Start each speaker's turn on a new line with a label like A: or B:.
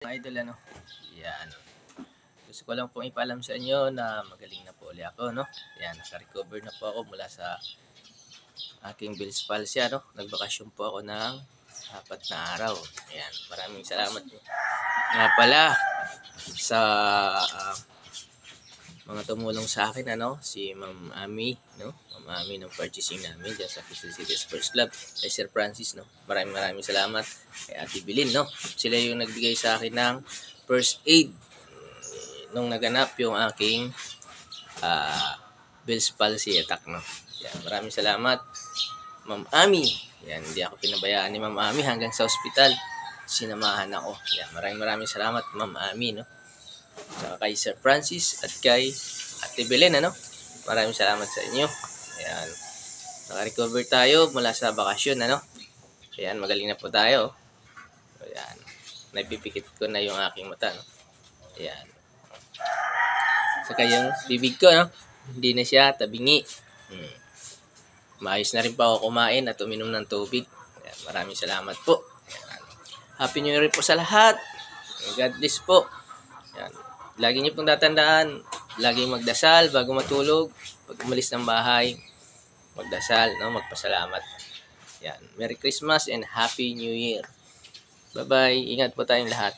A: Idol ano. Yan. Gusto ko lang pong ipaalam sa inyo na magaling na po ulit ako, no? Yan, naka-recover na po ako mula sa aking Bell's palsy, no? Nagbakasyon po ako ng 4 na araw. Ayan, maraming salamat po. Nga pala sa mga tumulong sa akin, ano, si Ma'am Ami, no? Ma'am Ami ng purchasing namin dyan sa Quezon City Sports Club, kay Sir Francis, no? Maraming salamat kay Ate Bilin, no? Sila yung nagbigay sa akin ng first aid nung naganap yung aking Bell's palsy attack, no? Yan, maraming salamat Ma'am Ami. Yan, hindi ako pinabayaan ni Ma'am Ami hanggang sa ospital. Sinamahan ako. Yan, maraming salamat Ma'am Ami, no? Saka kay Sir Francis at kay Ate Belen, ano? Maraming salamat sa inyo. Ayan. Naka-recover tayo mula sa bakasyon, ano? Ayan, magaling na po tayo. Ayan. Napipikit ko na yung aking mata, no? Ayan. Saka yung bibig ko, no? Hindi na siya tabingi. Maayos na rin pa ako kumain at uminom ng tubig. Ayan, maraming salamat po. Ayan. Happy New Year po sa lahat. God bless po. Ayan. Lagi niyo pong tatandaan, laging magdasal bago matulog. Pag umalis ng bahay, magdasal, no? Magpasalamat. Ayan. Merry Christmas and Happy New Year. Bye-bye. Ingat po tayong lahat.